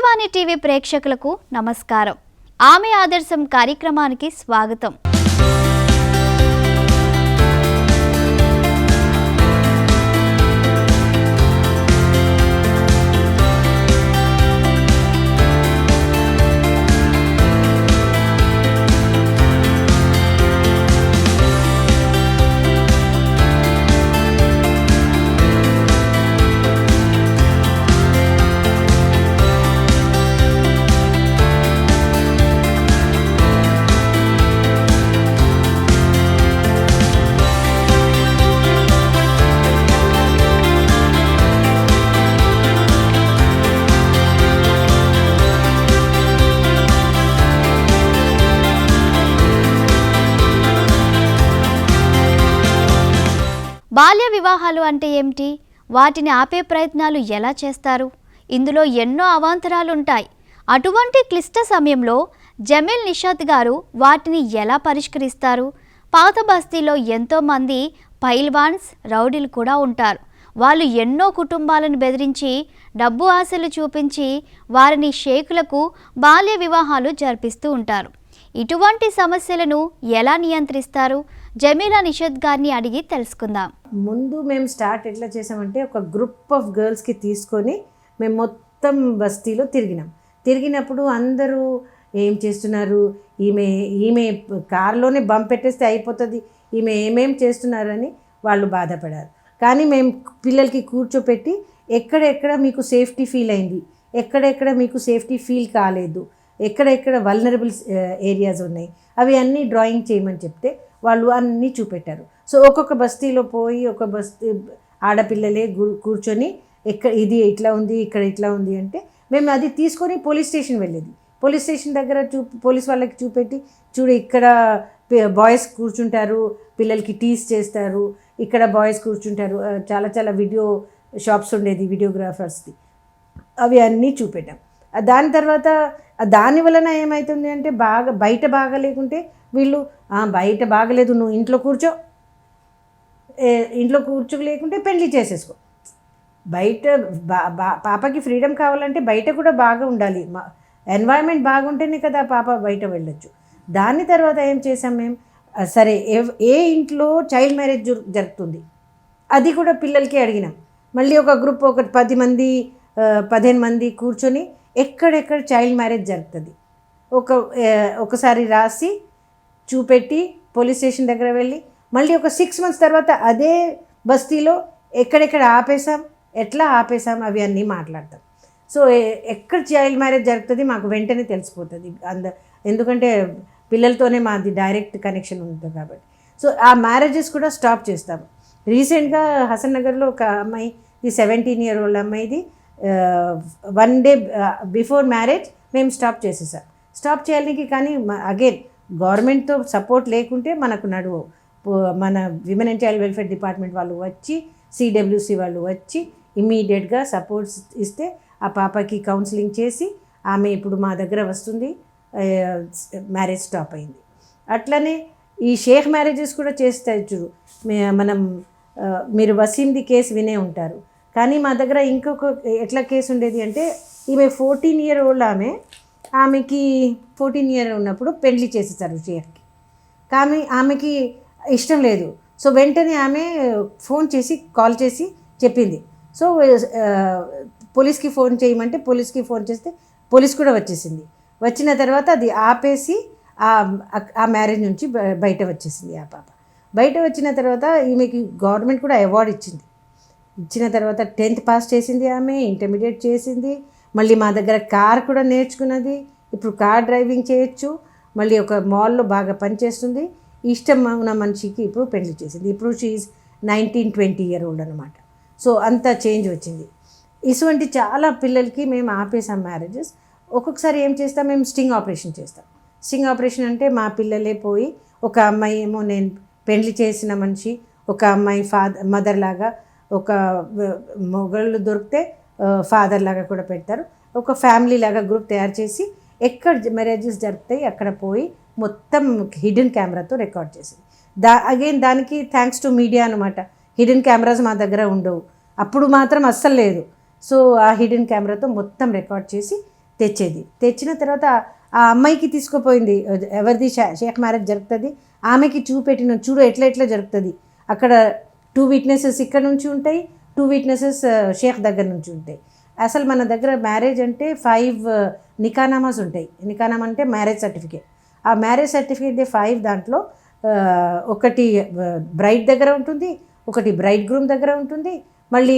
దివ్యవాణి TV ప్రేక్షకులకు నమస్కారం. ఆమె ఆదర్శం కార్యక్రమానికి స్వాగతం. బాల్య వివాహాలు అంటే ఏమిటి? వాటిని ఆపే ప్రయత్నాలు ఎలా చేస్తారు? ఇందులో ఎన్నో అవాంతరాలు ఉంటాయి. అటువంటి క్లిష్ట సమయంలో జమీల్ నిషాద్ గారు వాటిని ఎలా పరిష్కరిస్తారు? పాత బస్తీలో ఎంతోమంది పైల్వాన్స్, రౌడీలు కూడా ఉంటారు. వాళ్ళు ఎన్నో కుటుంబాలను బెదిరించి, డబ్బు ఆశలు చూపించి వారిని షేకులకు బాల్య వివాహాలు జరిపిస్తూ ఉంటారు. ఇటువంటి సమస్యలను ఎలా నియంత్రిస్తారు? జమీలా నిషాద్ గారిని అడిగి తెలుసుకుందాం. ముందు మేము స్టార్ట్ ఎట్లా చేసామంటే, ఒక గ్రూప్ ఆఫ్ గర్ల్స్కి తీసుకొని మేము మొత్తం బస్తీలో తిరిగినప్పుడు అందరూ ఏం చేస్తున్నారు, ఈమె కారులోనే బంప్ పెట్టేస్తే అయిపోతుంది, ఈమె ఏమేం చేస్తున్నారని వాళ్ళు బాధపడారు. కానీ మేము పిల్లలకి కూర్చోపెట్టి ఎక్కడెక్కడ మీకు సేఫ్టీ ఫీల్ అయింది, ఎక్కడెక్కడ మీకు సేఫ్టీ ఫీల్ కాలేదు, ఎక్కడెక్కడ వల్నరబుల్ ఏరియాస్ ఉన్నాయి, అవి అన్నీ డ్రాయింగ్ చేయమని చెప్తే వాళ్ళు అన్నీ చూపెట్టారు. సో ఒక్కొక్క బస్తీలో పోయి ఒక బస్తీ ఆడపిల్లలే కూర్చొని ఇది ఇట్లా ఉంది, ఇక్కడ ఇట్లా ఉంది అంటే మేము అది తీసుకొని పోలీస్ స్టేషన్ వెళ్ళేది. పోలీస్ స్టేషన్ దగ్గర పోలీస్ వాళ్ళకి చూపెట్టి, చూడు ఇక్కడ బాయ్స్ కూర్చుంటారు, పిల్లలకి టీస్ చేస్తారు, ఇక్కడ బాయ్స్ కూర్చుంటారు, చాలా చాలా వీడియో షాప్స్ ఉండేది వీడియోగ్రాఫర్స్ది, అవి అన్నీ చూపెట్టాం. దాని తర్వాత దాని వలన ఏమవుతుంది అంటే, బయట బాగా లేకుంటే వీళ్ళు బయట బాగలేదు, నువ్వు ఇంట్లో కూర్చోలేకుంటే పెళ్లి చేసేసుకో. బయట పాపకి ఫ్రీడమ్ కావాలంటే బయట కూడా బాగా ఉండాలి, ఎన్వైరన్మెంట్ బాగుంటేనే కదా పాప బయట వెళ్ళొచ్చు. దాని తర్వాత ఏం చేసాం మేము, సరే ఏ ఇంట్లో చైల్డ్ మ్యారేజ్ జరుగుతుంది అది కూడా పిల్లలకి అడిగినాం. మళ్ళీ ఒక గ్రూప్ ఒక 10 మంది 15 మంది కూర్చొని ఎక్కడెక్కడ చైల్డ్ మ్యారేజ్ జరుగుతుంది ఒకసారి రాసి చూపెట్టి పోలీస్ స్టేషన్ దగ్గర వెళ్ళి, మళ్ళీ ఒక 6 months తర్వాత అదే బస్తీలో ఎక్కడెక్కడ ఆపేసాం, ఎట్లా ఆపేసాం, అవి అన్నీ మాట్లాడతాం. సో ఎక్కడ చైల్డ్ మ్యారేజ్ జరుగుతుంది మాకు వెంటనే తెలిసిపోతుంది, ఎందుకంటే పిల్లలతోనే మాది డైరెక్ట్ కనెక్షన్ ఉంటుంది కాబట్టి. సో ఆ మ్యారేజెస్ కూడా స్టాప్ చేస్తాము. రీసెంట్గా హసన్ నగర్లో ఒక అమ్మాయి, 17-year-old అమ్మాయిది 1 day బిఫోర్ మ్యారేజ్ మేము స్టాప్ చేసేసాం. స్టాప్ చేయడానికి కానీ అగైన్ గవర్నమెంట్తో సపోర్ట్ లేకుంటే మనకు నడువు. మన women and child welfare department వాళ్ళు వచ్చి, సిడబ్ల్యూసి వాళ్ళు వచ్చి ఇమ్మీడియట్గా సపోర్ట్స్ ఇస్తే ఆ పాపకి కౌన్సిలింగ్ చేసి ఆమె ఇప్పుడు మా దగ్గర వస్తుంది, మ్యారేజ్ స్టాప్ అయింది. అట్లనే ఈ షేక్ మ్యారేజెస్ కూడా చేస్తాయి చూడు. మీరు వసీంది కేసు వినే ఉంటారు, కానీ మా దగ్గర ఇంకొక ఎట్లా కేసు ఉండేది అంటే, ఈమె 14-year-old ఆమెకి 14 years ఉన్నప్పుడు పెళ్లి చేసేసారు షేక్కి. కానీ ఆమెకి ఇష్టం లేదు. సో వెంటనే ఆమె కాల్ చేసి చెప్పింది. సో పోలీస్కి ఫోన్ చేయమంటే పోలీస్కి ఫోన్ చేస్తే పోలీస్ కూడా వచ్చేసింది. వచ్చిన తర్వాత అది ఆపేసి ఆ మ్యారేజ్ నుంచి బయట వచ్చేసింది ఆ పాప. బయట వచ్చిన తర్వాత ఈమెకి గవర్నమెంట్ కూడా అవార్డు ఇచ్చిన తర్వాత 10th పాస్ చేసింది ఆమె, ఇంటర్మీడియట్ చేసింది, మళ్ళీ మా దగ్గర కార్ కూడా నేర్చుకున్నది, ఇప్పుడు కార్ డ్రైవింగ్ చేయొచ్చు, మళ్ళీ ఒక మాల్లో బాగా పనిచేస్తుంది. ఇష్టం ఉన్న మనిషికి ఇప్పుడు పెళ్లి చేసింది. ఇప్పుడు షీఈస్ 19-20-year-old అనమాట. సో అంత చేంజ్ వచ్చింది. ఇటువంటి చాలా పిల్లలకి మేము ఆపేసాం మ్యారేజెస్. ఒక్కొక్కసారి ఏం చేస్తాం, మేము స్టింగ్ ఆపరేషన్ చేస్తాం. స్టింగ్ ఆపరేషన్ అంటే మా పిల్లలే పోయి, ఒక అమ్మాయి ఏమో నేను పెళ్లి చేసిన మనిషి, ఒక అమ్మాయి మదర్ లాగా, ఒక మొగళ్ళు దొరికితే ఫాదర్ లాగా కూడా పెడతారు, ఒక ఫ్యామిలీ లాగా గ్రూప్ తయారు చేసి ఎక్కడ మ్యారేజెస్ జరుగుతాయి అక్కడ పోయి మొత్తం హిడెన్ కెమెరాతో రికార్డ్ చేసింది. అగైన్ దానికి థ్యాంక్స్ టు మీడియా అనమాట. హిడెన్ కెమెరాస్ మా దగ్గర ఉండవు, అప్పుడు మాత్రం అస్సలు లేదు. సో ఆ హిడెన్ కెమెరాతో మొత్తం రికార్డ్ చేసి తెచ్చేది. తెచ్చిన తర్వాత ఆ అమ్మాయికి తీసుకుపోయింది, ఎవరిది షేక్ మ్యారేజ్ జరుగుతుంది, ఆమెకి చూపెట్టిన, చూడు ఎట్లా ఎట్లా జరుగుతుంది, అక్కడ 2 విట్నెసెస్ ఇక్కడ నుంచి ఉంటాయి, 2 విట్నెసెస్ షేక్ దగ్గర నుంచి ఉంటాయి. అసలు మన దగ్గర మ్యారేజ్ అంటే 5 నికానామాస్ ఉంటాయి. నికానామా అంటే మ్యారేజ్ సర్టిఫికేట్. ఆ మ్యారేజ్ సర్టిఫికేట్ 5 దాంట్లో ఒకటి బ్రైడ్ దగ్గర ఉంటుంది, ఒకటి బ్రైడ్ గ్రూమ్ దగ్గర ఉంటుంది, మళ్ళీ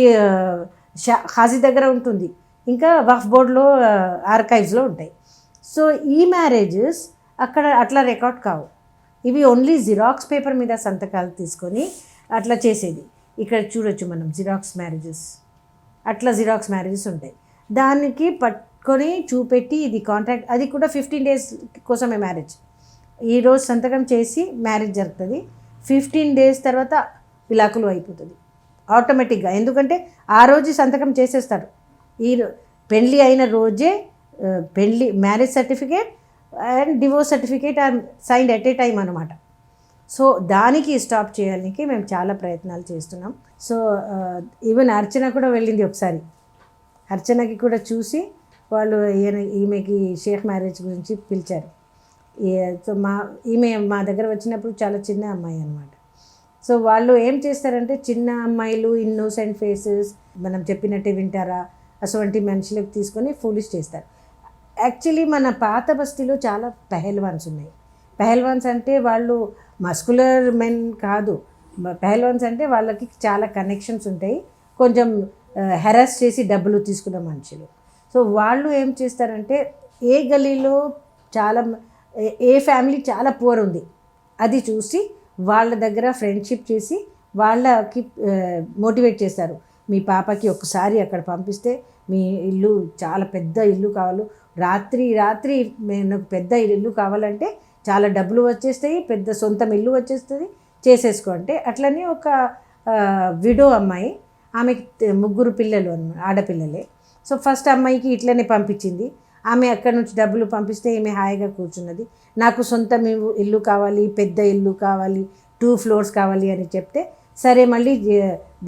హాజీ దగ్గర ఉంటుంది, ఇంకా వక్ఫ్ బోర్డులో ఆర్కైవ్స్లో ఉంటాయి. సో ఈ మ్యారేజెస్ అక్కడ అట్లా రికార్డ్ కావు. ఇవి ఓన్లీ జిరాక్స్ పేపర్ మీద సంతకాలు తీసుకొని అట్లా చేసేది. ఇక్కడ చూడొచ్చు మనం జిరాక్స్ మ్యారేజెస్, అట్లా జిరాక్స్ మ్యారేజెస్ ఉంటాయి. దానికి పట్టుకొని చూపెట్టి ఇది కాంట్రాక్ట్, అది కూడా 15 days కోసమే మ్యారేజ్. ఈరోజు సంతకం చేసి మ్యారేజ్ జరుగుతుంది, 15 days తర్వాత విలాకులు అయిపోతుంది ఆటోమేటిక్గా. ఎందుకంటే ఆ రోజు సంతకం చేసేస్తారు. పెళ్ళి అయిన రోజే పెళ్ళి marriage certificate and divorce certificate or signed at a time అనమాట. సో దానికి స్టాప్ చేయడానికి మేము చాలా ప్రయత్నాలు చేస్తున్నాం. సో ఈవెన్ అర్చన కూడా వెళ్ళింది ఒకసారి. అర్చనకి కూడా చూసి వాళ్ళు ఈమెకి షేక్ మ్యారేజ్ గురించి పిలిచారు. సో ఈమె మా దగ్గర వచ్చినప్పుడు చాలా చిన్న అమ్మాయి అనమాట. సో వాళ్ళు ఏం చేస్తారంటే, చిన్న అమ్మాయిలు, ఇన్నోసెంట్ ఫేసెస్, మనం చెప్పినట్టే వింటారా, అటువంటి మనుషులకు తీసుకొని ఫూలిష్ చేస్తారు. యాక్చువల్లీ మన పాత బస్తీలో చాలా పెహల్వాన్స్ ఉన్నాయి. పెహల్వాన్స్ అంటే వాళ్ళు మస్కులర్ మెన్ కాదు. పెహల్వాన్స్ అంటే వాళ్ళకి చాలా కనెక్షన్స్ ఉంటాయి, కొంచెం హెరాస్ చేసి డబ్బులు తీసుకున్న మనుషులు. సో వాళ్ళు ఏం చేస్తారంటే, ఏ గలీలో చాలా ఏ ఫ్యామిలీ చాలా పూర్ ఉంది అది చూసి వాళ్ళ దగ్గర ఫ్రెండ్షిప్ చేసి వాళ్ళకి మోటివేట్ చేస్తారు. మీ పాపకి ఒకసారి అక్కడ పంపిస్తే మీ ఇల్లు చాలా పెద్ద ఇల్లు కావాలి, రాత్రి నాకు పెద్ద ఇల్లు కావాలంటే చాలా డబ్బులు వచ్చేస్తాయి, పెద్ద సొంతం ఇల్లు వచ్చేస్తుంది, చేసేసుకో అంటే. అట్లనే ఒక విడో అమ్మాయి, ఆమెకి 3 పిల్లలు అన్నమాట, ఆడపిల్లలే. సో ఫస్ట్ అమ్మాయికి ఇట్లనే పంపించింది. ఆమె అక్కడ నుంచి డబ్బులు పంపిస్తే ఈమె హాయిగా కూర్చున్నది. నాకు సొంతం ఇల్లు కావాలి, పెద్ద ఇల్లు కావాలి, 2 floors కావాలి అని చెప్తే, సరే మళ్ళీ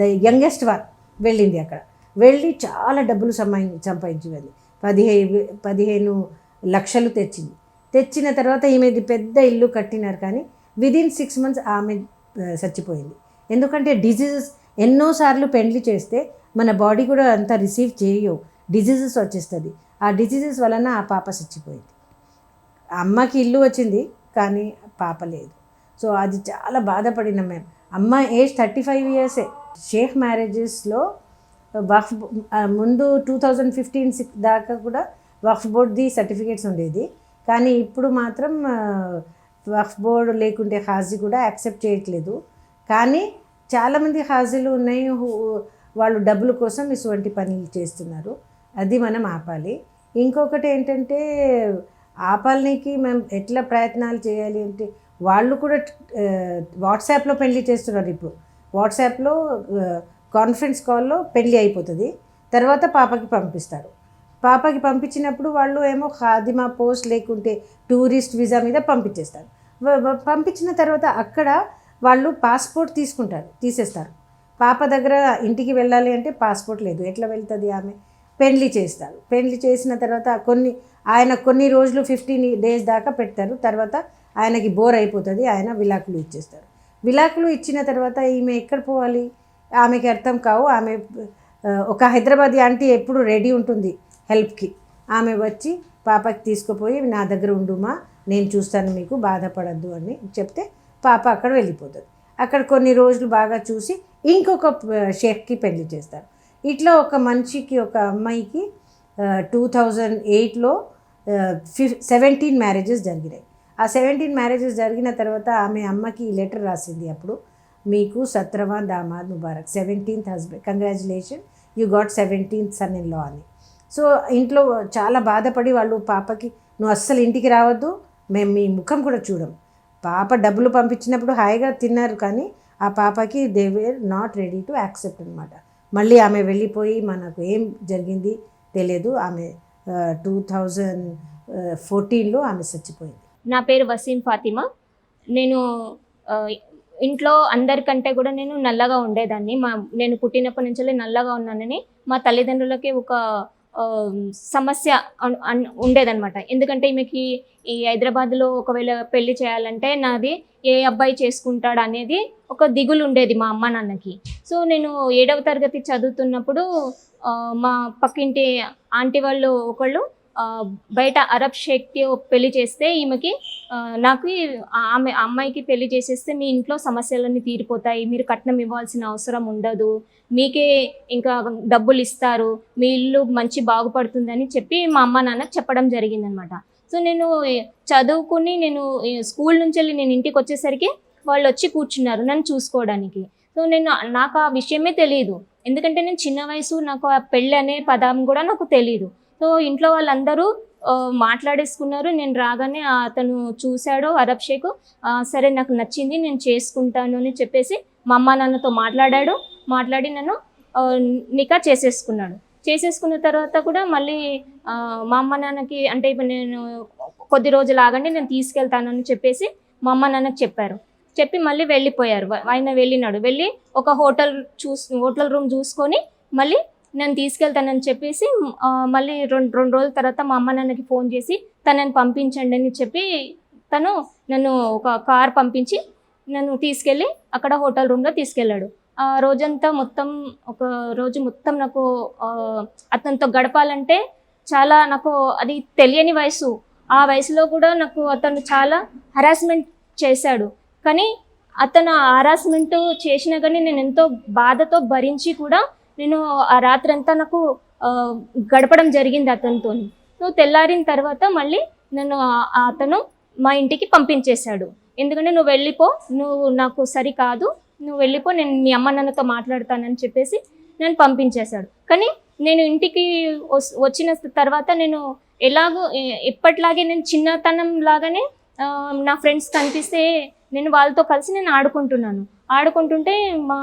ద యంగెస్ట్ వన్ వెళ్ళింది. అక్కడ వెళ్ళి చాలా డబ్బులు సంపాదించింది. 15 లక్షలు తెచ్చింది. తెచ్చిన తర్వాత ఈమెది పెద్ద ఇల్లు కట్టినారు, కానీ విదిన్ 6 months ఆమె చచ్చిపోయింది. ఎందుకంటే డిజీజెస్, ఎన్నోసార్లు పెళ్లి చేస్తే మన బాడీ కూడా అంతా రిసీవ్ చేయవు, డిజీజెస్ వచ్చేస్తుంది. ఆ డిజీజెస్ వలన ఆ పాప చచ్చిపోయింది. అమ్మకి ఇల్లు వచ్చింది కానీ పాప లేదు. సో అది చాలా బాధపడినాం మేము. అమ్మ ఏజ్ 35 years. షేక్ మ్యారేజెస్లో వక్ఫ్ ముందు 2015 దాకా కూడా వక్ఫ్ బోర్డ్ది సర్టిఫికేట్స్ ఉండేది, కానీ ఇప్పుడు మాత్రం వక్ఫ్ బోర్డు లేకుంటే హాజీ కూడా యాక్సెప్ట్ చేయట్లేదు. కానీ చాలామంది హాజీలు ఉన్నాయి, వాళ్ళు డబ్బుల కోసం ఇటువంటి పనులు చేస్తున్నారు. అది మనం ఆపాలి. ఇంకొకటి ఏంటంటే, ఆపాలనికి మేము ఎట్లా ప్రయత్నాలు చేయాలి అంటే, వాళ్ళు కూడా వాట్సాప్లో పెళ్లి చేస్తున్నారు. ఇప్పుడు వాట్సాప్లో కాన్ఫరెన్స్ కాల్లో పెళ్ళి అయిపోతుంది, తర్వాత పాపకి పంపిస్తారు. పాపకి పంపించినప్పుడు వాళ్ళు ఏమో ఖాదిమా పోస్ట్ లేకుంటే టూరిస్ట్ వీసా మీద పంపించేస్తారు. పంపించిన తర్వాత అక్కడ వాళ్ళు పాస్పోర్ట్ తీసేస్తారు. పాప దగ్గర ఇంటికి వెళ్ళాలి అంటే పాస్పోర్ట్ లేదు, ఎట్లా వెళ్తుంది ఆమె? పెళ్లి చేస్తారు. పెళ్లి చేసిన తర్వాత కొన్ని రోజులు 15 days దాకా పెడతారు. తర్వాత ఆయనకి బోర్ అయిపోతుంది, ఆయన విలాకులు ఇచ్చేస్తారు. విలాకులు ఇచ్చిన తర్వాత ఈమె ఎక్కడ పోవాలి? ఆమెకి అర్థం కావు. ఆమె ఒక హైదరాబాదీ ఆంటీ ఎప్పుడు రెడీ ఉంటుంది హెల్ప్కి. ఆమె వచ్చి పాపకి తీసుకుపోయి, నా దగ్గర ఉండుమా, నేను చూస్తాను, మీకు బాధపడద్దు అని చెప్తే పాప అక్కడ వెళ్ళిపోతుంది. అక్కడ కొన్ని రోజులు బాగా చూసి ఇంకొక షేక్కి పెళ్లి చేస్తారు. ఇట్లా ఒక మనిషికి, ఒక అమ్మాయికి 2008లో 17 మ్యారేజెస్ జరిగినాయి. ఆ 17 మ్యారేజెస్ జరిగిన తర్వాత ఆమె అమ్మకి లెటర్ రాసింది. అప్పుడు, మీకు 17వాं దామాద్ ముబారక్, 17th husband, congratulation, you got 17th son-in-law అని. సో ఇంట్లో చాలా బాధపడి వాళ్ళు పాపకి, నువ్వు అస్సలు ఇంటికి రావద్దు, మేము మీ ముఖం కూడా చూడం. పాప డబ్బులు పంపించినప్పుడు హాయిగా తిన్నారు, కానీ ఆ పాపకి they were not ready to accept అనమాట. మళ్ళీ ఆమె వెళ్ళిపోయి, మనకు ఏం జరిగింది తెలియదు. ఆమె 2014లో ఆమె చచ్చిపోయింది. నా పేరు వసీం ఫాతిమా. నేను ఇంట్లో అందరికంటే కూడా నేను నల్లగా ఉండేదాన్ని. నేను పుట్టినప్పటి నుంచి నల్లగా ఉన్నానని మా తల్లిదండ్రులకి ఒక ఆ, సమస్య ఉండేదన్నమాట. ఎందుకంటే ఈమెకి ఈ హైదరాబాద్లో ఒకవేళ పెళ్లి చేయాలంటే నాది ఏ అబ్బాయి చేసుకుంటాడు అనేది ఒక దిగులు ఉండేది మా అమ్మ నాన్నకి. సో నేను 7వ తరగతి చదువుతున్నప్పుడు మా పక్కింటి ఆంటీ వాళ్ళు ఒకళ్ళు బయట అరబ్ షేక్కి పెళ్లి చేస్తే ఈమెకి నాకు అమ్మాయికి పెళ్లి చేసేస్తే మీ ఇంట్లో సమస్యలన్నీ తీరిపోతాయి, మీరు కట్నం ఇవ్వాల్సిన అవసరం ఉండదు, మీకే ఇంకా డబ్బులు ఇస్తారు, మీ ఇల్లు మంచి బాగుపడుతుందని చెప్పి మా అమ్మ నాన్నకు చెప్పడం జరిగిందనమాట. సో నేను చదువుకుని నేను స్కూల్ నుంచి వెళ్ళి నేను ఇంటికి వచ్చేసరికి వాళ్ళు వచ్చి కూర్చున్నారు నన్ను చూసుకోవడానికి. సో నాకు ఆ విషయమే తెలియదు, ఎందుకంటే నేను చిన్న వయసు, నాకు ఆ పెళ్ళి అనే పదం కూడా నాకు తెలియదు. సో ఇంట్లో వాళ్ళందరూ మాట్లాడేసుకున్నారు. నేను రాగానే అతను చూశాడు అరబ్ షేక్, సరే నాకు నచ్చింది నేను చేసుకుంటాను అని చెప్పేసి మా అమ్మ నాన్నతో మాట్లాడి నన్ను నికా చేసేసుకున్నాడు. చేసేసుకున్న తర్వాత కూడా మళ్ళీ మా అమ్మ నాన్నకి అంటే ఇప్పుడు నేను కొద్ది రోజులు ఆగండి నేను తీసుకెళ్తానని చెప్పేసి మా అమ్మ నాన్నకి చెప్పి మళ్ళీ వెళ్ళిపోయారు. ఆయన వెళ్ళి ఒక హోటల్ రూమ్ చూసుకొని మళ్ళీ నన్ను తీసుకెళ్తానని చెప్పేసి మళ్ళీ రెండు రోజుల తర్వాత మా అమ్మ నాన్నకి ఫోన్ చేసి తనని పంపించండి అని చెప్పి తను నన్ను ఒక కార్ పంపించి నన్ను తీసుకెళ్ళి అక్కడ హోటల్ రూమ్లో తీసుకెళ్ళాడు. ఆ రోజంతా ఒక రోజు మొత్తం నాకు అతనితో గడపాలంటే చాలా నాకు అది తెలియని వయసు. ఆ వయసులో కూడా నాకు అతను చాలా హరాస్మెంట్ చేశాడు. కానీ అతను హరాస్మెంట్ చేసినా కానీ నేను ఎంతో బాధతో భరించి కూడా నేను ఆ రాత్రంతా నాకు గడపడం జరిగింది అతనితో. సో తెల్లారిన తర్వాత మళ్ళీ అతను మా ఇంటికి పంపించేశాడు. ఎందుకంటే నువ్వు వెళ్ళిపో, నువ్వు నాకు సరికాదు, నువ్వు వెళ్ళిపో, నేను మీ అమ్మ నాన్నతో మాట్లాడతానని చెప్పేసి నన్ను పంపించేశాడు. కానీ నేను ఇంటికి వచ్చిన తర్వాత నేను ఎప్పటిలాగే నేను చిన్నతనం లాగానే నా ఫ్రెండ్స్ కనిపిస్తే నేను వాళ్ళతో కలిసి నేను ఆడుకుంటుంటే మా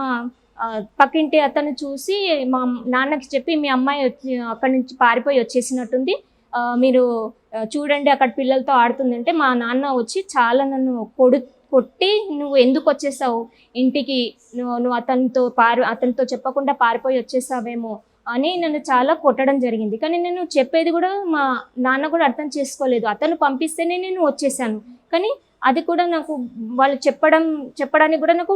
పక్కింటి అతను చూసి మా నాన్నకి చెప్పి మీ అమ్మాయి అక్కడి నుంచి పారిపోయి వచ్చేసినట్టుంది, మీరు చూడండి అక్కడ పిల్లలతో ఆడుతుందంటే మా నాన్న వచ్చి చాలా నన్ను కొట్టి నువ్వు ఎందుకు వచ్చేసావు ఇంటికి, నువ్వు అతనితో చెప్పకుండా పారిపోయి వచ్చేసావేమో అని నన్ను చాలా కొట్టడం జరిగింది. కానీ నేను చెప్పేది కూడా మా నాన్న కూడా అర్థం చేసుకోలేదు. అతను పంపిస్తేనే నేను వచ్చేసాను, కానీ అది కూడా నాకు వాళ్ళు చెప్పడానికి కూడా నాకు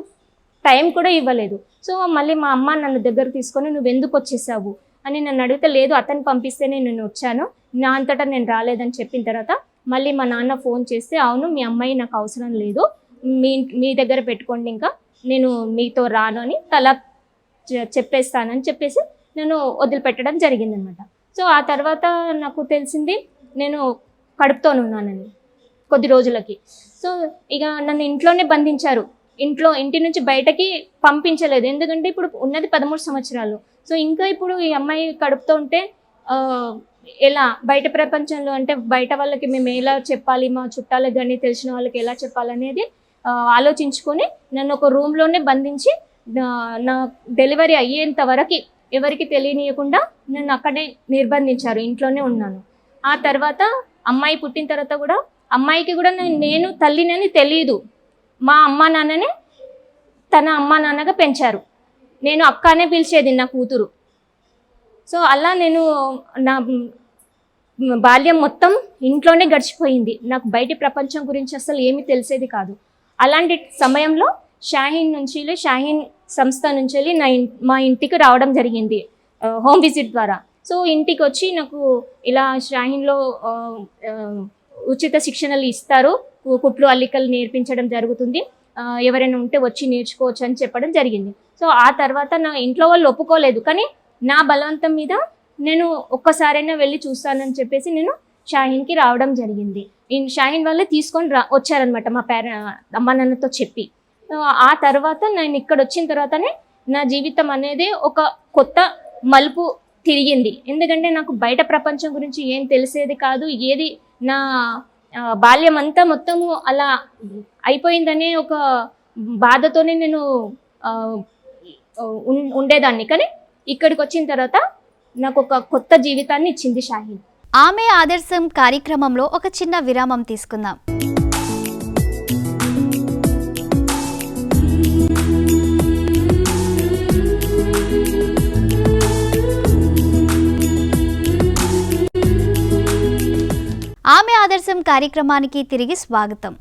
టైం కూడా ఇవ్వలేదు. సో మళ్ళీ మా అమ్మ నన్ను దగ్గర తీసుకొని నువ్వు ఎందుకు వచ్చేసావు అని నన్ను అడిగితే లేదు అతను పంపిస్తేనే నేను వచ్చాను, నా అంతటా నేను రాలేదని చెప్పిన తర్వాత మళ్ళీ మా నాన్న ఫోన్ చేస్తే అవును మీ అమ్మాయి నాకు అవసరం లేదు, మీ దగ్గర పెట్టుకోండి, ఇంకా నేను మీతో రాను అని చెప్పేస్తానని చెప్పేసి నేను వదిలిపెట్టడం జరిగిందనమాట. సో ఆ తర్వాత నాకు తెలిసింది నేను కడుపుతోనున్నానని కొద్ది రోజులకి. సో ఇక నన్ను ఇంట్లోనే బంధించారు, ఇంటి నుంచి బయటకి పంపించలేదు. ఎందుకంటే ఇప్పుడు ఉన్నది 13 సంవత్సరాలు. సో ఇంకా ఇప్పుడు ఈ అమ్మాయి కడుపుతో ఉంటే ఎలా బయట ప్రపంచంలో అంటే బయట వాళ్ళకి మేము ఎలా చెప్పాలి, మా చుట్టాలకు కానీ తెలిసిన వాళ్ళకి ఎలా చెప్పాలనేది ఆలోచించుకొని నన్ను ఒక రూమ్లోనే బంధించి నా డెలివరీ అయ్యేంత వరకు ఎవరికి తెలియనియకుండా నన్ను అక్కడే నిర్బంధించారు, ఇంట్లోనే ఉన్నాను. ఆ తర్వాత అమ్మాయి పుట్టిన తర్వాత కూడా అమ్మాయికి కూడా నేను తల్లినని తెలియదు, మా అమ్మ నాన్ననే తన అమ్మ నాన్నగా పెంచారు, నేను అక్కనే పిలిచేది నా కూతురు. సో అలా నేను నా బాల్యం మొత్తం ఇంట్లోనే గడిచిపోయింది, నాకు బయటి ప్రపంచం గురించి అసలు ఏమీ తెలిసేది కాదు. అలాంటి సమయంలో షాహీన్ సంస్థ నుంచి వెళ్ళి మా ఇంటికి రావడం జరిగింది హోమ్ విజిట్ ద్వారా. సో ఇంటికి వచ్చి నాకు ఇలా షాహీన్లో ఉచిత శిక్షణలు ఇస్తారు, కుట్లు అల్లికలు నేర్పించడం జరుగుతుంది, ఎవరైనా ఉంటే వచ్చి నేర్చుకోవచ్చు అని చెప్పడం జరిగింది. సో ఆ తర్వాత నా ఇంట్లో వాళ్ళు ఒప్పుకోలేదు, కానీ నా బలవంతం మీద నేను ఒక్కసారైనా వెళ్ళి చూస్తానని చెప్పేసి నేను షాహీన్కి రావడం జరిగింది. షాహీన్ వాళ్ళే తీసుకొని వచ్చారనమాట మా అమ్మ నాన్నతో చెప్పి. ఆ తర్వాత నేను ఇక్కడ వచ్చిన తర్వాతనే నా జీవితం అనేది ఒక కొత్త మలుపు తిరిగింది. ఎందుకంటే నాకు బయట ప్రపంచం గురించి ఏం తెలిసేది కాదు, ఏది నా బాల్యం అంతా మొత్తము అలా అయిపోయిందనే ఒక బాధతోనే నేను ఉండేదాన్ని. కానీ ఇక్కడికి వచ్చిన తర్వాత నాకు ఒక కొత్త జీవితాన్ని ఇచ్చింది షాహీన్. ఆమె ఆదర్శం కార్యక్రమంలో ఒక చిన్న విరామం తీసుకుందాం. ఆమె ఆదర్శం కార్యక్రమానికి తిరిగి స్వాగతం.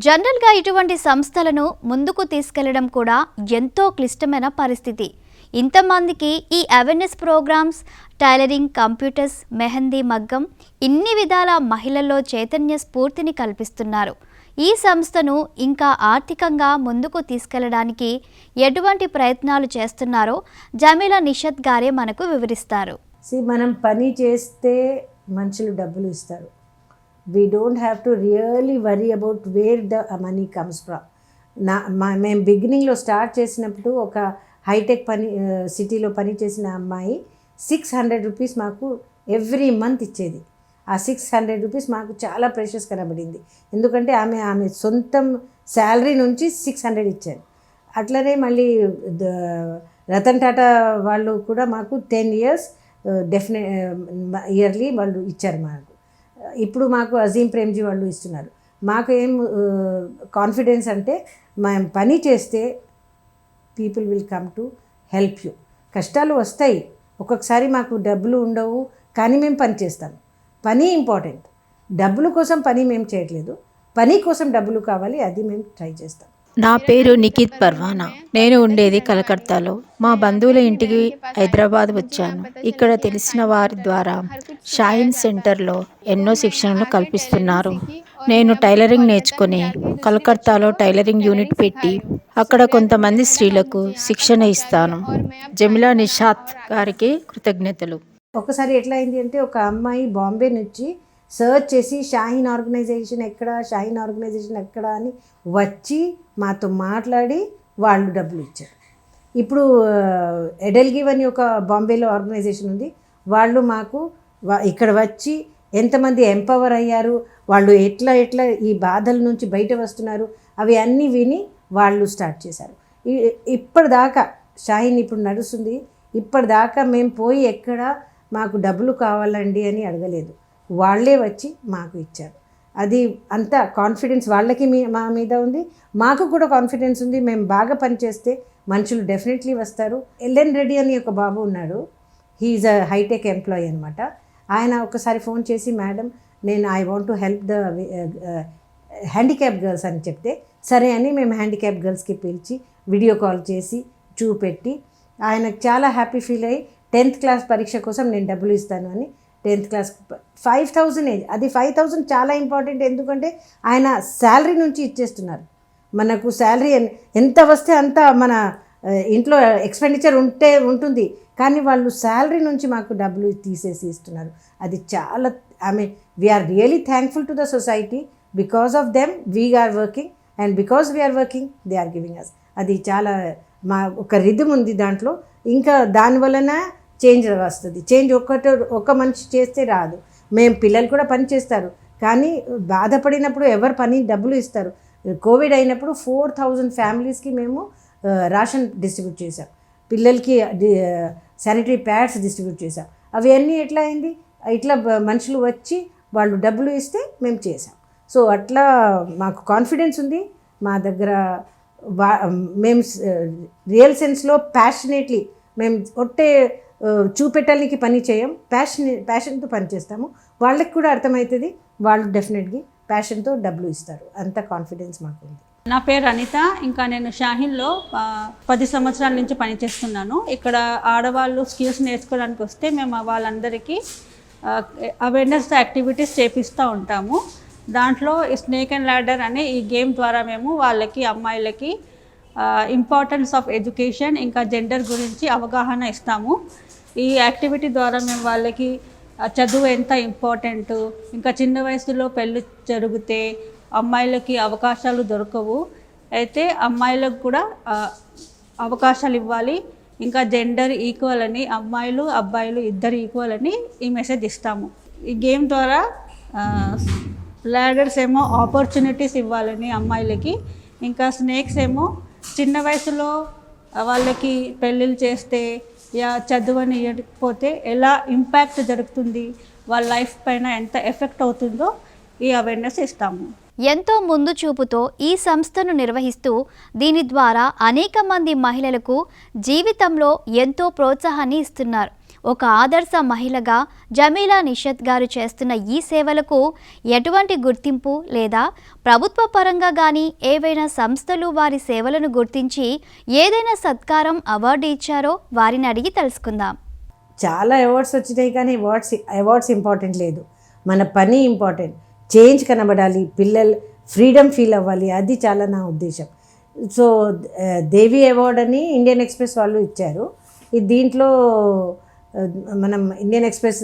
జనరల్గా ఇటువంటి సంస్థలను ముందుకు తీసుకెళ్లడం కూడా ఎంతో క్లిష్టమైన పరిస్థితి. ఇంతమందికి ఈ awareness programmes, tailoring, computers, mehndi, మగ్గం ఇన్ని విధాల మహిళల్లో చైతన్య స్ఫూర్తిని కల్పిస్తున్నారు. ఈ సంస్థను ఇంకా ఆర్థికంగా ముందుకు తీసుకెళ్లడానికి ఎటువంటి ప్రయత్నాలు చేస్తున్నారో జమీలా నిషాద్ గారే మనకు వివరిస్తారు. మనం పని చేస్తే మనుషులు డబ్బులు ఇస్తారు. We don't have to really worry about where the money comes from. మేము బిగినింగ్లో స్టార్ట్ చేసినప్పుడు ఒక హైటెక్ సిటీలో పని చేసిన అమ్మాయి 600 రూపీస్ మాకు ఎవ్రీ మంత్ ఇచ్చేది. ఆ 600 రూపీస్ మాకు చాలా ప్రెషస్ కనబడింది. ఎందుకంటే ఆమె సొంతం శాలరీ నుంచి 600 ఇచ్చారు. అట్లనే మళ్ళీ రతన్ టాటా వాళ్ళు కూడా మాకు 10 years ఇయర్లీ వాళ్ళు ఇచ్చారు మాకు. ఇప్పుడు మాకు అజీం ప్రేమ్జీ వాళ్ళు ఇస్తున్నారు. మాకు ఏం కాన్ఫిడెన్స్ అంటే మేము పని చేస్తే people will come to help you. కష్టాలు వస్తాయి, ఒక్కొక్కసారి మాకు డబ్బులు ఉండవు, కానీ మేము పని చేస్తాం. పని ఇంపార్టెంట్. డబ్బుల కోసం పని మేము చేయట్లేదు, పని కోసం డబ్బులు కావాలి, అది మేము ట్రై చేస్తాం. నా పేరు నిఖిత్ పర్వానా. నేను ఉండేది కలకత్తాలో. మా బంధువుల ఇంటికి హైదరాబాద్ వచ్చాను. ఇక్కడ తెలిసిన వారి ద్వారా షాహిన్ సెంటర్లో ఎన్నో శిక్షణలు కల్పిస్తున్నారు. నేను టైలరింగ్ నేర్చుకుని కలకత్తాలో టైలరింగ్ యూనిట్ పెట్టి అక్కడ కొంతమంది స్త్రీలకు శిక్షణ ఇస్తాను. జమీలా నిషాద్ గారికి కృతజ్ఞతలు. ఒకసారి ఎట్లా అయింది అంటే, ఒక అమ్మాయి బాంబే నుంచి సర్చ్ చేసి షాహీన్ ఆర్గనైజేషన్ ఎక్కడ అని వచ్చి మాతో మాట్లాడి వాళ్ళు డబ్బులు ఇచ్చారు. ఇప్పుడు ఎడెల్గివ్ అని ఒక బాంబేలో ఆర్గనైజేషన్ ఉంది. వాళ్ళు మాకు ఇక్కడ వచ్చి ఎంతమంది ఎంపవర్ అయ్యారు, వాళ్ళు ఎట్లా ఈ బాధల నుంచి బయట వస్తున్నారు, అవి అన్నీ విని వాళ్ళు స్టార్ట్ చేశారు. ఇప్పటిదాకా షాహీన్ ఇప్పుడు నడుస్తుంది. ఇప్పటిదాకా మేము పోయి ఎక్కడ మాకు డబ్బులు కావాలండి అని అడగలేదు. వాళ్ళే వచ్చి మాకు ఇచ్చారు. అది అంత కాన్ఫిడెన్స్ వాళ్ళకి మా మీద ఉంది, మాకు కూడా కాన్ఫిడెన్స్ ఉంది. మేము బాగా పనిచేస్తే మనుషులు డెఫినెట్లీ వస్తారు. ఎల్ఎన్ రెడ్డి అని ఒక బాబు ఉన్నాడు. హీఈస్ అ హైటెక్ ఎంప్లాయీ అనమాట. ఆయన ఒకసారి ఫోన్ చేసి, మేడం నేను I want to help the handicap girls అని చెప్తే, సరే అని మేము హ్యాండిక్యాప్ గర్ల్స్కి పిలిచి వీడియో కాల్ చేసి చూపెట్టి ఆయనకు చాలా హ్యాపీ ఫీల్ అయ్యి 10th క్లాస్ పరీక్ష కోసం నేను డబ్బులు ఇస్తాను అని 10th క్లాస్ 5,000 అది 5,000 చాలా ఇంపార్టెంట్. ఎందుకంటే ఆయన శాలరీ నుంచి ఇచ్చేస్తున్నారు. మనకు శాలరీ ఎంత వస్తే అంత మన ఇంట్లో ఎక్స్పెండిచర్ ఉంటుంది, కానీ వాళ్ళు శాలరీ నుంచి మాకు డబ్బులు తీసేసి ఇస్తున్నారు. అది చాలా we are really thankful to the society. Because of them we are working, and because we are working they are giving us. అది చాలా మా ఒక రిథమ్ ఉంది దాంట్లో. ఇంకా దానివలన చేంజ్ వస్తుంది. చేంజ్ ఒక్క మనిషి చేస్తే రాదు. మేము పిల్లలు కూడా పని చేస్తారు, కానీ బాధపడినప్పుడు ఎవరు పని డబ్బులు ఇస్తారు. కోవిడ్ అయినప్పుడు 4,000 ఫ్యామిలీస్కి మేము రేషన్ డిస్ట్రిబ్యూట్ చేసాం. పిల్లలకి శానిటరీ ప్యాడ్స్ డిస్ట్రిబ్యూట్ చేసాం. అవి అన్నీ ఎట్లా అయింది, ఇట్లా మనుషులు వచ్చి వాళ్ళు డబ్బులు ఇస్తే మేము చేసాం. సో అట్లా మాకు కాన్ఫిడెన్స్ ఉంది. మా దగ్గర మేము రియల్ సెన్స్లో ప్యాషనేట్లీ మేము ఒట్టే చూపెట్టానికి పని చేయం, ప్యాషన్తో పని చేస్తాము. వాళ్ళకి కూడా అర్థమవుతుంది, వాళ్ళు డెఫినెట్గా ప్యాషన్తో డబ్బులు ఇస్తారు. అంత కాన్ఫిడెన్స్ మాకు ఉంది. నా పేరు అనిత. ఇంకా నేను షాహీన్లో 10 సంవత్సరాల నుంచి పనిచేస్తున్నాను. ఇక్కడ ఆడవాళ్ళు స్కిల్స్ నేర్చుకోవడానికి వస్తే మేము వాళ్ళందరికీ అవేర్నెస్ యాక్టివిటీస్ చేపిస్తూ ఉంటాము. దాంట్లో ఈ స్నేక్ అండ్ ల్యాడర్ అనే ఈ గేమ్ ద్వారా మేము వాళ్ళకి, అమ్మాయిలకి ఇంపార్టెన్స్ ఆఫ్ ఎడ్యుకేషన్ ఇంకా జెండర్ గురించి అవగాహన ఇస్తాము. ఈ యాక్టివిటీ ద్వారా మేము వాళ్ళకి చదువు ఎంత ఇంపార్టెంట్, ఇంకా చిన్న వయసులో పెళ్ళి జరిగితే అమ్మాయిలకి అవకాశాలు దొరకవు, అయితే అమ్మాయిలకు కూడా అవకాశాలు ఇవ్వాలి, ఇంకా జెండర్ ఈక్వల్ అని, అమ్మాయిలు అబ్బాయిలు ఇద్దరు ఈక్వల్ అని ఈ మెసేజ్ ఇస్తాము. ఈ గేమ్ ద్వారా ల్యాడర్స్ ఏమో ఆపర్చునిటీస్ ఇవ్వాలని అమ్మాయిలకి, ఇంకా స్నేక్స్ ఏమో చిన్న వయసులో వాళ్ళకి పెళ్ళిళ్ళు చేస్తే చదువుని ఇవ్వకపోతే ఎలా ఇంపాక్ట్ జరుగుతుంది, వాళ్ళ లైఫ్ పైన ఎంత ఎఫెక్ట్ అవుతుందో ఈ అవేర్నెస్ ఇస్తాము. ఎంతో ముందు చూపుతో ఈ సంస్థను నిర్వహిస్తూ దీని ద్వారా అనేక మంది మహిళలకు జీవితంలో ఎంతో ప్రోత్సాహాన్ని ఇస్తున్నారు. ఒక ఆదర్శ మహిళగా జమీలా నిషాద్ గారు చేస్తున్న ఈ సేవలకు ఎటువంటి గుర్తింపు లేదా ప్రభుత్వ పరంగా కానీ ఏవైనా సంస్థలు వారి సేవలను గుర్తించి ఏదైనా సత్కారం అవార్డు ఇచ్చారో వారిని అడిగి తెలుసుకుందాం. చాలా అవార్డ్స్ వచ్చినాయి, కానీ అవార్డ్స్ ఇంపార్టెంట్ లేదు. మన పని ఇంపార్టెంట్. చేంజ్ కనబడాలి, పిల్లలు ఫ్రీడమ్ ఫీల్ అవ్వాలి, అది చాలా నా ఉద్దేశం. సో దేవి అవార్డ్ అని ఇండియన్ ఎక్స్ప్రెస్ వాళ్ళు ఇచ్చారు. దీంట్లో మనం ఇండియన్ ఎక్స్ప్రెస్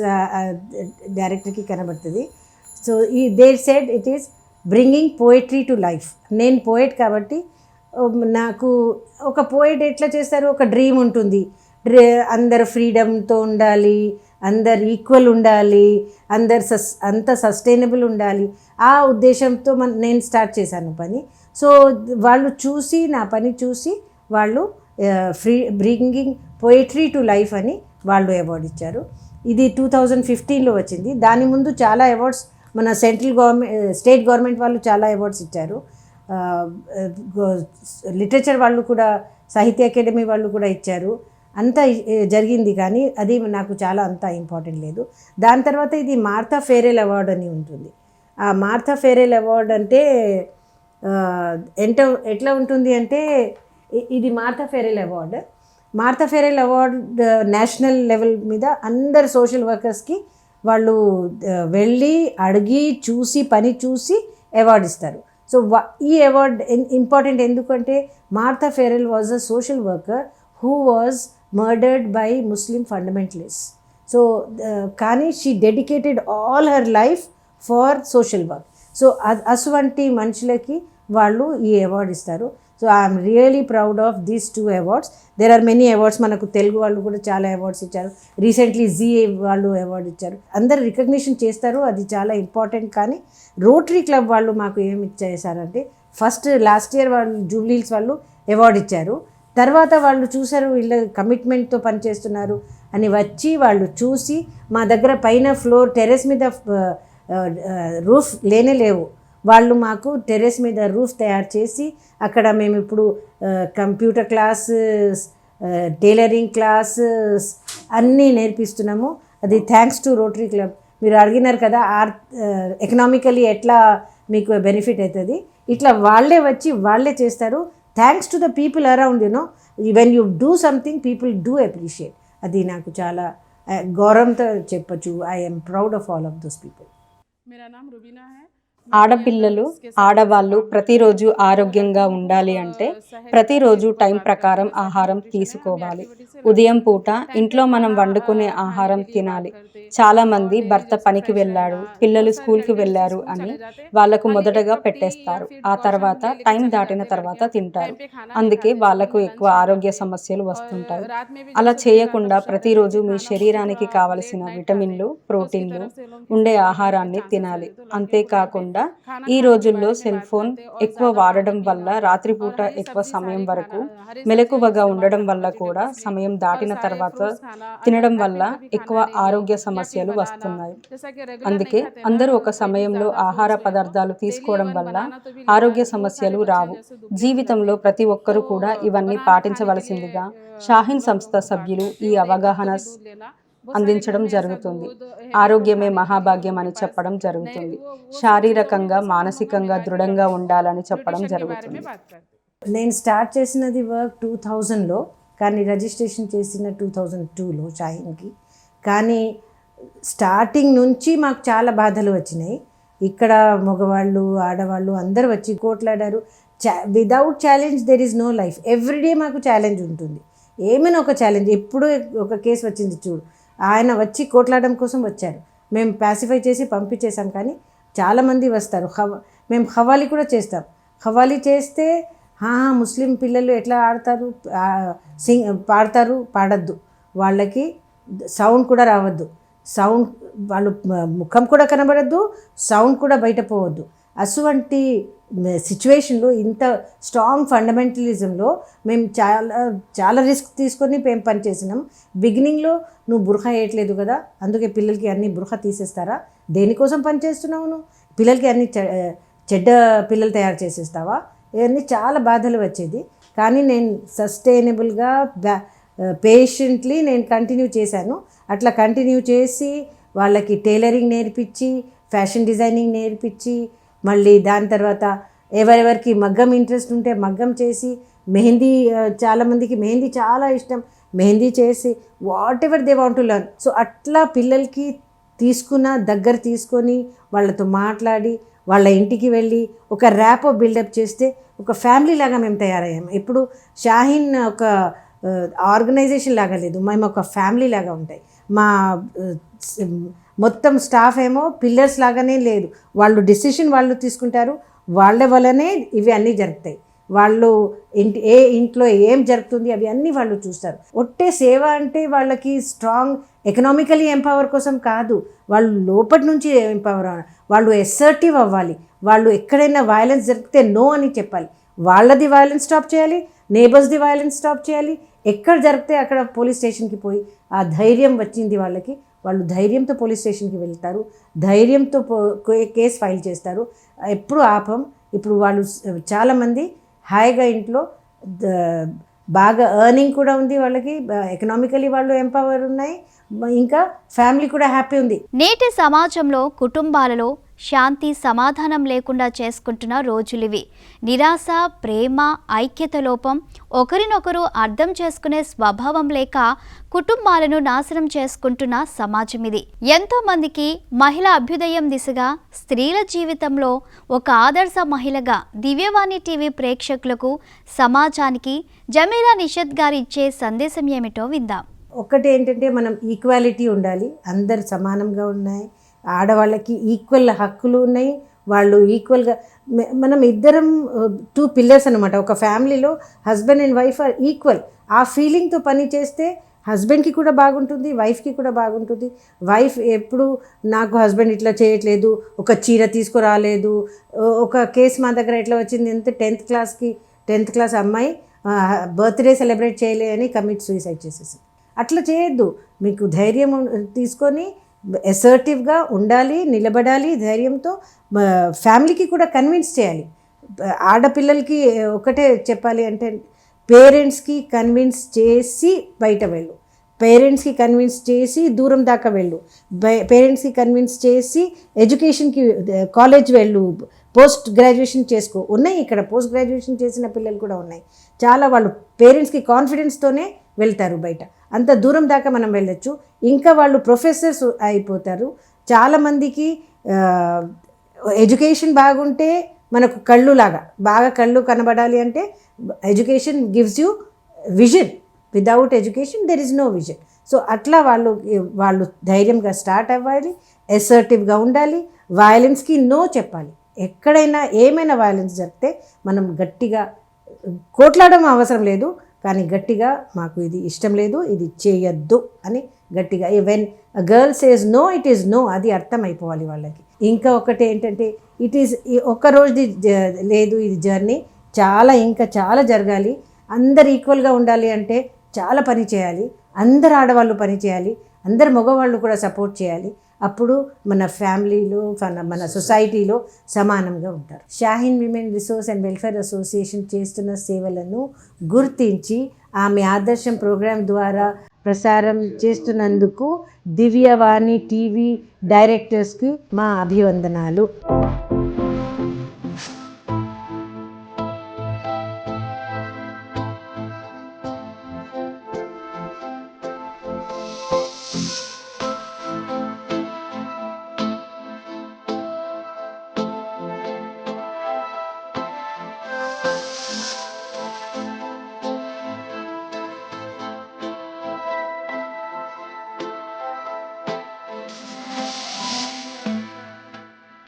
డైరెక్టర్కి కనబడుతుంది. So they said it is bringing poetry to life. నేను పోయిట్ కాబట్టి నాకు ఒక పోయిట్ ఎట్లా చేస్తారు, ఒక డ్రీమ్ ఉంటుంది, అందరు ఫ్రీడమ్తో ఉండాలి, అందరు ఈక్వల్ ఉండాలి, అంత సస్టైనబుల్ ఉండాలి, ఆ ఉద్దేశంతో నేను స్టార్ట్ చేశాను పని. సో వాళ్ళు చూసి నా పని చూసి వాళ్ళు బ్రింగింగ్ పోయిట్రీ టు లైఫ్ అని వాళ్ళు అవార్డు ఇచ్చారు. ఇది 2015లో వచ్చింది. దాని ముందు చాలా అవార్డ్స్ మన సెంట్రల్ గవర్నమెంట్, స్టేట్ గవర్నమెంట్ వాళ్ళు చాలా అవార్డ్స్ ఇచ్చారు. లిటరేచర్ వాళ్ళు కూడా, సాహిత్య అకాడమీ వాళ్ళు కూడా ఇచ్చారు. అంతా జరిగింది, కానీ అది నాకు చాలా అంత ఇంపార్టెంట్ లేదు. దాని తర్వాత ఇది మార్తా ఫెరెల్ అవార్డు అని ఉంటుంది. ఆ మార్తా ఫెరెల్ అవార్డు అంటే ఎట్లా ఉంటుంది అంటే, ఇది Martha Farrell award. Martha Farrell award national level మీద అందరు సోషల్ వర్కర్స్కి వాళ్ళు వెళ్ళి అడిగి చూసి పని చూసి అవార్డు ఇస్తారు. సో ఈ అవార్డు ఇంపార్టెంట్ ఎందుకంటే Martha Farrell was a social worker who was murdered by Muslim fundamentalist. So కానీ she dedicated all her life for social work. So అటువంటి మనుషులకి వాళ్ళు ఈ అవార్డు ఇస్తారు. So I'm really proud of these 2 awards. There are many awards. మనకు తెలుగు వాళ్ళు కూడా చాలా అవార్డ్స్ ఇచ్చారు. రీసెంట్లీ జీ వాళ్ళు అవార్డు ఇచ్చారు. అందరు రికగ్నిషన్ చేస్తారు, అది చాలా ఇంపార్టెంట్. కానీ రోటరీ క్లబ్ వాళ్ళు మాకు ఏమి ఇచ్చేసారంటే, ఫస్ట్ లాస్ట్ ఇయర్ వాళ్ళు జూబ్లీహిల్స్ వాళ్ళు అవార్డు ఇచ్చారు. తర్వాత వాళ్ళు చూసారు వీళ్ళ కమిట్మెంట్తో పనిచేస్తున్నారు అని వచ్చి వాళ్ళు చూసి మా దగ్గర పైన ఫ్లోర్ టెర్రస్ మీద రూఫ్ లేవు, వాళ్ళు మాకు టెర్రస్ మీద రూఫ్ తయారు చేసి అక్కడ మేము ఇప్పుడు కంప్యూటర్ క్లాసెస్, టైలరింగ్ క్లాసెస్ అన్నీ నేర్పిస్తున్నాము. అది థ్యాంక్స్ టు రోటరీ క్లబ్. మీరు అడిగినారు కదా ఎకనామికలీ ఎట్లా మీకు బెనిఫిట్ అవుతుంది, ఇట్లా వాళ్ళే వచ్చి వాళ్ళే చేస్తారు. Thanks to the people around, when you do something people do appreciate. అది నాకు చాలా గౌరవంతో చెప్పచ్చు. I'm proud of all of those people. ఆడపిల్లలు, ఆడవాళ్ళు ప్రతిరోజు ఆరోగ్యంగా ఉండాలి అంటే ప్రతిరోజు టైం ప్రకారం ఆహారం తీసుకోవాలి. ఉదయం పూట ఇంట్లో మనం వండుకునే ఆహారం తినాలి. చాలామంది భర్త పనికి వెళ్ళాడు, పిల్లలు స్కూల్కి వెళ్ళారు అని వాళ్ళకు మొదటగా పెట్టేస్తారు. ఆ తర్వాత టైం దాటిన తర్వాత తింటారు. అందుకే వాళ్ళకు ఎక్కువ ఆరోగ్య సమస్యలు వస్తుంటాయి. అలా చేయకుండా ప్రతిరోజు మీ శరీరానికి కావలసిన విటమిన్లు, ప్రోటీన్లు ఉండే ఆహారాన్ని తినాలి. అంతేకాకుండా ఈ రోజుల్లో సెల్ ఫోన్ ఎక్కువ వాడడం వల్ల రాత్రిపూట ఎక్కువ సమయం వరకు మెలకువగా ఉండడం వల్ల కూడా సమయం దాటిన తర్వాత తినడం వల్ల ఎక్కువ ఆరోగ్య సమస్యలు వస్తున్నాయి. అందుకే అందరూ ఒక సమయంలో ఆహార పదార్థాలు తీసుకోవడం వల్ల ఆరోగ్య సమస్యలు రావు. జీవితంలో ప్రతి ఒక్కరూ కూడా ఇవన్నీ పాటించవలసిందిగా షాహీన్ సంస్థ సభ్యులు ఈ అవగాహన అందించడం జరుగుతుంది. ఆరోగ్యమే మహాభాగ్యం అని చెప్పడం జరుగుతుంది. శారీరకంగా, మానసికంగా దృఢంగా ఉండాలని చెప్పడం జరుగుతుంది. నేను స్టార్ట్ చేసినది వర్క్ 2000లో, కానీ రిజిస్ట్రేషన్ చేసిన 2002లో షాహీన్కి. కానీ స్టార్టింగ్ నుంచి మాకు చాలా బాధలు వచ్చినాయి. ఇక్కడ మగవాళ్ళు, ఆడవాళ్ళు అందరూ వచ్చి కోట్లాడారు. Without challenge there is no life. Everyday మాకు ఛాలెంజ్ ఉంటుంది, ఏమైనా ఒక ఛాలెంజ్. ఎప్పుడు ఒక కేసు వచ్చింది చూడు, ఆయన వచ్చి కోట్లాడడం కోసం వచ్చారు. మేము ప్యాసిఫై చేసి పంపించేసాం. కానీ చాలామంది వస్తారు. మేము ఖవాలీ కూడా చేస్తాం. ఖవాలీ చేస్తే ముస్లిం పిల్లలు ఎట్లా ఆడతారు, పాడతారు, పాడద్దు, వాళ్ళకి సౌండ్ కూడా రావద్దు, సౌండ్ వాళ్ళు ముఖం కూడా కనబడద్దు, సౌండ్ కూడా బయట పోవద్దు. అటువంటి సిచ్యువేషన్లో, ఇంత స్ట్రాంగ్ ఫండమెంటలిజంలో మేము చాలా రిస్క్ తీసుకొని మేము పనిచేసినాం. బిగినింగ్లో నువ్వు బుర్ఖా వేయట్లేదు కదా, అందుకే పిల్లలకి అన్ని బుర్ఖా తీసేస్తారా, దేనికోసం పనిచేస్తున్నావు నువ్వు, పిల్లలకి అన్ని చెడ్డ పిల్లలు తయారు చేసేస్తావా, ఇవన్నీ చాలా బాధలు వచ్చేది. కానీ నేను సస్టైనబుల్గా పేషెంట్లీ నేను కంటిన్యూ చేశాను. అట్లా కంటిన్యూ చేసి వాళ్ళకి టైలరింగ్ నేర్పించి, ఫ్యాషన్ డిజైనింగ్ నేర్పించి, మళ్ళీ దాని తర్వాత ఎవరెవరికి మగ్గం ఇంట్రెస్ట్ ఉంటే మగ్గం చేసి, మెహందీ, చాలామందికి మెహందీ చాలా ఇష్టం, మెహందీ చేసి what ever they want to learn. So అట్లా పిల్లలకి దగ్గర తీసుకొని వాళ్ళతో మాట్లాడి వాళ్ళ ఇంటికి వెళ్ళి ఒక ర్యాపో బిల్డప్ చేస్తే ఒక ఫ్యామిలీ లాగా మేము తయారయ్యాము. ఇప్పుడు షాహీన్ ఒక ఆర్గనైజేషన్ లాగా లేదు, మేము ఒక ఫ్యామిలీ లాగా ఉంటాయి. మా మొత్తం స్టాఫ్ ఏమో పిల్లర్స్ లాగానే లేదు, వాళ్ళు డిసిషన్ వాళ్ళు తీసుకుంటారు, వాళ్ళ వల్లనే ఇవి అన్నీ జరుగుతాయి. వాళ్ళు ఇంట్లో ఏం జరుగుతుంది అవి అన్నీ వాళ్ళు చూస్తారు. ఒట్టే సేవ అంటే వాళ్ళకి స్ట్రాంగ్ ఎకనామికలీ ఎంపవర్ కోసం కాదు, వాళ్ళు లోపటి నుంచి ఎంపవర్, వాళ్ళు అసర్టివ్ అవ్వాలి. వాళ్ళు ఎక్కడైనా వైలెన్స్ జరిగితే నో అని చెప్పాలి, వాళ్ళది వైలెన్స్ స్టాప్ చేయాలి, నేబర్స్ది వైలెన్స్ స్టాప్ చేయాలి. ఎక్కడ జరిగితే అక్కడ పోలీస్ స్టేషన్కి పోయి ఆ ధైర్యం వచ్చింది వాళ్ళకి, వాళ్ళు ధైర్యంతో పోలీస్ స్టేషన్కి వెళ్తారు, ధైర్యంతో కేసు ఫైల్ చేస్తారు. ఎప్పుడు ఆపం. ఇప్పుడు వాళ్ళు చాలామంది హాయిగా ఇంట్లో బాగా ఎర్నింగ్ కూడా ఉంది వాళ్ళకి, ఎకనామికలీ వాళ్ళు ఎంపవర్ ఉన్నాయి, ఇంకా ఫ్యామిలీ కూడా హ్యాపీ ఉంది. నేటి సమాజంలో కుటుంబాలలో శాంతి సమాధానం లేకుండా చేసుకుంటున్న రోజులివి. నిరాశ, ప్రేమ, ఐక్యత లోపం, ఒకరినొకరు అర్థం చేసుకునే స్వభావం లేక కుటుంబాలను నాశనం చేసుకుంటున్న సమాజం ఇది. ఎంతో మందికి మహిళా అభ్యుదయం దిశగా స్త్రీల జీవితంలో ఒక ఆదర్శ మహిళగా దివ్యవాణి టీవీ ప్రేక్షకులకు, సమాజానికి జమీలా నిషాద్ గారు ఇచ్చే సందేశం ఏమిటో విందాం. ఒకటి ఏంటంటే మనం ఈక్వాలిటీ ఉండాలి, అందరు సమానంగా ఉన్నాయి, ఆడవాళ్ళకి ఈక్వల్ హక్కులు ఉన్నాయి, వాళ్ళు ఈక్వల్గా మనం ఇద్దరం 2 పిల్లర్స్ అనమాట. ఒక ఫ్యామిలీలో husband and wife or equal. ఆ ఫీలింగ్తో పని చేస్తే హస్బెండ్కి కూడా బాగుంటుంది, వైఫ్కి కూడా బాగుంటుంది. వైఫ్ ఎప్పుడు నాకు హస్బెండ్ ఇట్లా చేయట్లేదు, ఒక చీర తీసుకురాలేదు, ఒక కేసు మా దగ్గర ఎట్లా వచ్చింది అంటే 10th క్లాస్ అమ్మాయి బర్త్డే సెలబ్రేట్ చేయలే అని కమిట్ సూసైడ్ చేసేసింది. అట్లా చేయొద్దు. మీకు ధైర్యం తీసుకొని అసర్టివ్గా ఉండాలి, నిలబడాలి ధైర్యంతో. ఫ్యామిలీకి కూడా కన్విన్స్ చేయాలి. ఆడపిల్లలకి ఒకటే చెప్పాలి అంటే, పేరెంట్స్కి కన్విన్స్ చేసి బయట వెళ్ళు, పేరెంట్స్కి కన్విన్స్ చేసి దూరం దాకా వెళ్ళు, పేరెంట్స్కి కన్విన్స్ చేసి ఎడ్యుకేషన్కి కాలేజ్ వెళ్ళు, పోస్ట్ గ్రాడ్యుయేషన్ చేసుకో. ఉన్నాయి ఇక్కడ పోస్ట్ గ్రాడ్యుయేషన్ చేసిన పిల్లలు కూడా ఉన్నాయి. చాలా వాళ్ళు పేరెంట్స్కి కాన్ఫిడెన్స్తోనే వెళ్తారు బయట, అంత దూరం దాకా మనం వెళ్ళొచ్చు. ఇంకా వాళ్ళు ప్రొఫెసర్స్ అయిపోతారు. చాలామందికి ఎడ్యుకేషన్ బాగుంటే మనకు బాగా కళ్ళు కనబడాలి అంటే education gives you vision. Without education there is no vision. So అట్లా వాళ్ళు ధైర్యంగా స్టార్ట్ అవ్వాలి, అసర్టివ్గా ఉండాలి, వయలెన్స్కి నో చెప్పాలి. ఎక్కడైనా ఏమైనా వయలెన్స్ జరిగితే మనం గట్టిగా కోట్లాడడం అవసరం లేదు, కానీ గట్టిగా మాకు ఇది ఇష్టం లేదు, ఇది చేయొద్దు అని గట్టిగా, when a girl says no it is no, అది అర్థమైపోవాలి వాళ్ళకి. ఇంకా ఒకటి ఏంటంటే, ఇట్ ఈస్ ఒక్కరోజుది లేదు, ఇది జర్నీ, ఇంకా చాలా జరగాలి. అందరు ఈక్వల్గా ఉండాలి అంటే చాలా పని చేయాలి, అందరు ఆడవాళ్ళు పని చేయాలి, అందరు మగవాళ్ళు కూడా సపోర్ట్ చేయాలి. అప్పుడు మన ఫ్యామిలీలో, మన సొసైటీలో సమానంగా ఉంటారు. Shaheen women resource and welfare association చేస్తున్న సేవలను గుర్తించి ఆమె ఆదర్శం ప్రోగ్రాం ద్వారా ప్రసారం చేస్తున్నందుకు దివ్యవాణి టీవీ డైరెక్టర్స్కి మా అభివందనాలు.